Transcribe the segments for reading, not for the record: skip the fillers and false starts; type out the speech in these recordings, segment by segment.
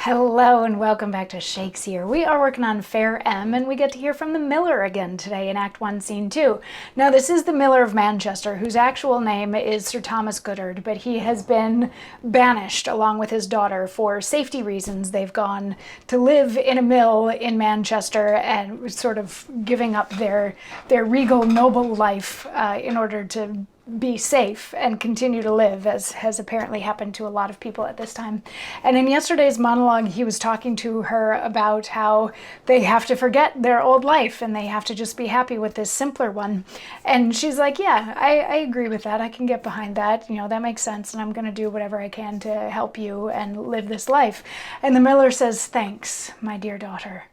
Hello and welcome back to Shakesyear. We are working on Fair M and we get to hear from the Miller again today in Act 1, Scene 2. Now this is the Miller of Manchester, whose actual name is Sir Thomas Goddard, but he has been banished along with his daughter for safety reasons. They've gone to live in a mill in Manchester and sort of giving up their regal noble life in order to be safe and continue to live, as has apparently happened to a lot of people at this time. And in yesterday's monologue, he was talking to her about how they have to forget their old life and they have to just be happy with this simpler one. And she's like, yeah, I agree with that. I can get behind that. You know, that makes sense. And I'm going to do whatever I can to help you and live this life. And the miller says, thanks, my dear daughter.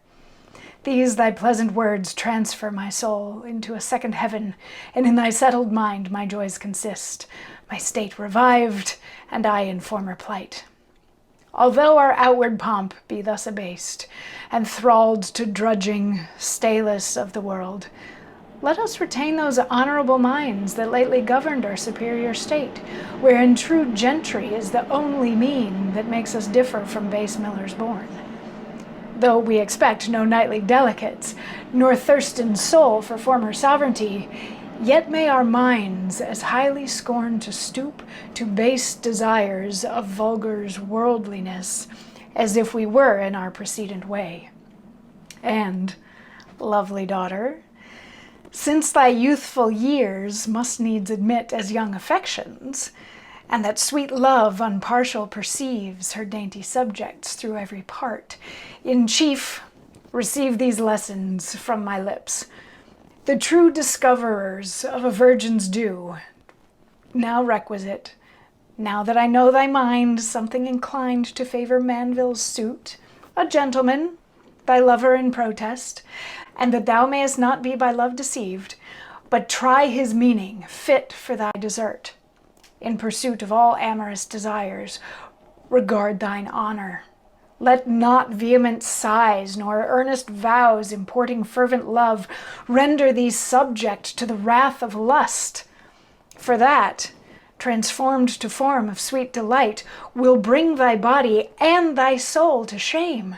These thy pleasant words transfer my soul into a second heaven, and in thy settled mind my joys consist, my state revived, and I in former plight. Although our outward pomp be thus abased, and thralled to drudging, stayless of the world, let us retain those honorable minds that lately governed our superior state, wherein true gentry is the only mean that makes us differ from base millers born. Though we expect no knightly delicates, nor thirst in soul for former sovereignty, yet may our minds as highly scorn to stoop to base desires of vulgar's worldliness, as if we were in our precedent way. And, lovely daughter, since thy youthful years must needs admit as young affections, and that sweet love unpartial perceives her dainty subjects through every part, in chief receive these lessons from my lips. The true discoverers of a virgin's due, now requisite, now that I know thy mind something inclined to favor Manville's suit, a gentleman, thy lover in protest, and that thou mayest not be by love deceived, but try his meaning fit for thy desert. In pursuit of all amorous desires, regard thine honor. Let not vehement sighs nor earnest vows importing fervent love render thee subject to the wrath of lust. For that, transformed to form of sweet delight, will bring thy body and thy soul to shame.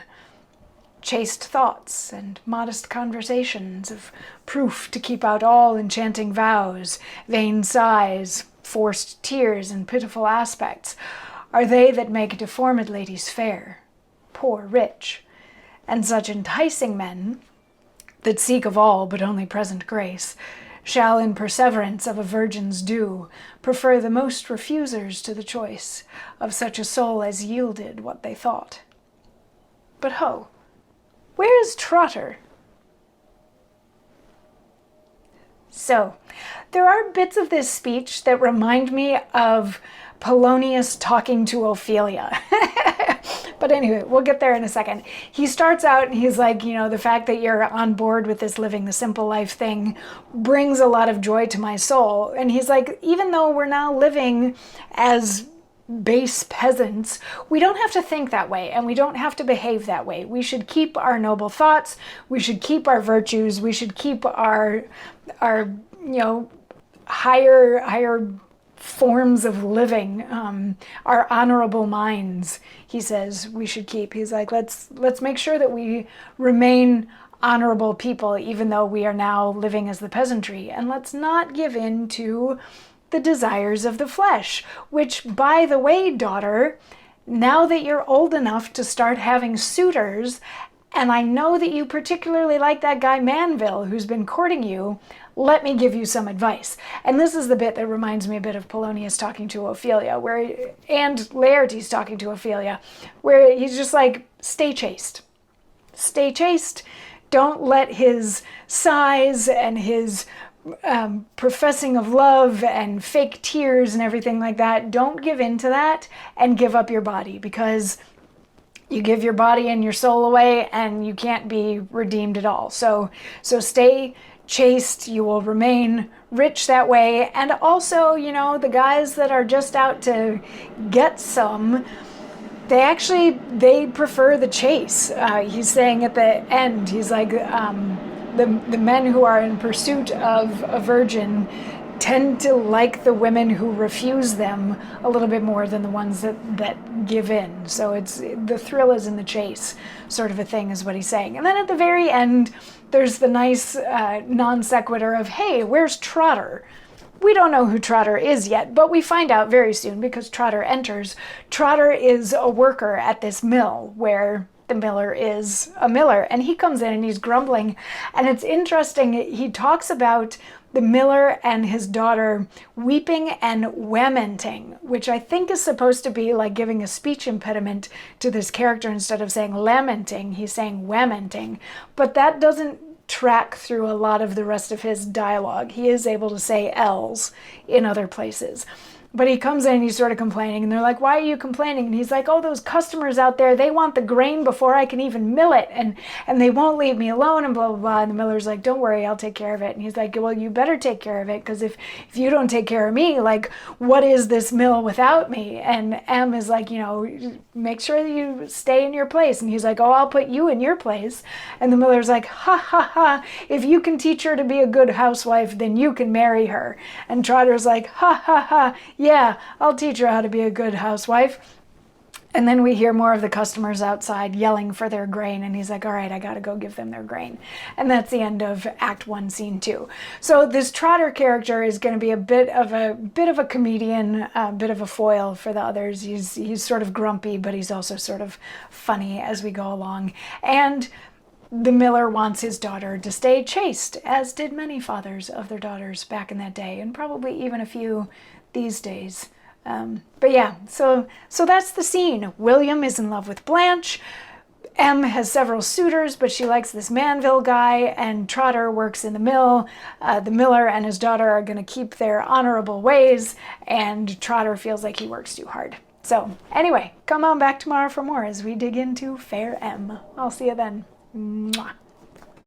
Chaste thoughts and modest conversations of proof to keep out all enchanting vows, vain sighs, forced tears and pitiful aspects, are they that make deformed ladies fair, poor rich, and such enticing men that seek of all but only present grace, shall in perseverance of a virgin's due prefer the most refusers to the choice of such a soul as yielded what they thought. But ho, where is Trotter? So, there are bits of this speech that remind me of Polonius talking to Ophelia. But anyway, we'll get there in a second. He starts out and he's like, you know, the fact that you're on board with this living the simple life thing brings a lot of joy to my soul. And he's like, even though we're now living as base peasants, we don't have to think that way and we don't have to behave that way. We should keep our noble thoughts, we should keep our virtues, we should keep our higher forms of living, our honorable minds, he says we should keep. He's like, let's make sure that we remain honorable people even though we are now living as the peasantry, and let's not give in to the desires of the flesh, which, by the way, daughter, now that you're old enough to start having suitors, and I know that you particularly like that guy Manville who's been courting you, let me give you some advice. And this is the bit that reminds me a bit of Polonius talking to Ophelia, and Laertes talking to Ophelia, where he's just like, stay chaste. Stay chaste. Don't let his sighs and his professing of love and fake tears and everything like that, don't give in to that and give up your body, because you give your body and your soul away and you can't be redeemed at all. So stay chaste, you will remain rich that way. And also, you know, the guys that are just out to get some, they prefer the chase. He's saying at the end, he's like, the men who are in pursuit of a virgin tend to like the women who refuse them a little bit more than the ones that give in. So it's the thrill is in the chase, sort of a thing is what he's saying. And then at the very end, there's the nice non sequitur of, hey, where's Trotter? We don't know who Trotter is yet, but we find out very soon because Trotter enters. Trotter is a worker at this mill where the miller is a miller, and he comes in and he's grumbling. And it's interesting, he talks about the miller and his daughter weeping and lamenting, which I think is supposed to be like giving a speech impediment to this character. Instead of saying lamenting, he's saying lamenting. But that doesn't track through a lot of the rest of his dialogue. He is able to say L's in other places. But he comes in and he's sort of complaining, and they're like, why are you complaining? And he's like, oh, those customers out there, they want the grain before I can even mill it, and they won't leave me alone, and blah, blah, blah. And the miller's like, don't worry, I'll take care of it. And he's like, well, you better take care of it, because if you don't take care of me, like, what is this mill without me? And M is like, make sure that you stay in your place. And he's like, oh, I'll put you in your place. And the miller's like, ha, ha, ha, if you can teach her to be a good housewife, then you can marry her. And Trotter's like, ha, ha, ha, yeah, I'll teach her how to be a good housewife. And then we hear more of the customers outside yelling for their grain, and he's like, all right, I gotta go give them their grain. And that's the end of Act 1, Scene 2. So this Trotter character is going to be a bit of a comedian, a bit of a foil for the others. He's sort of grumpy, but he's also sort of funny as we go along. And the miller wants his daughter to stay chaste, as did many fathers of their daughters back in that day, and probably even a few these days. But yeah, so that's the scene. William is in love with Blanche. M has several suitors, but she likes this Manville guy, and Trotter works in the mill. The miller and his daughter are going to keep their honorable ways, and Trotter feels like he works too hard. So anyway, come on back tomorrow for more as we dig into Fair M. I'll see you then. Mwah.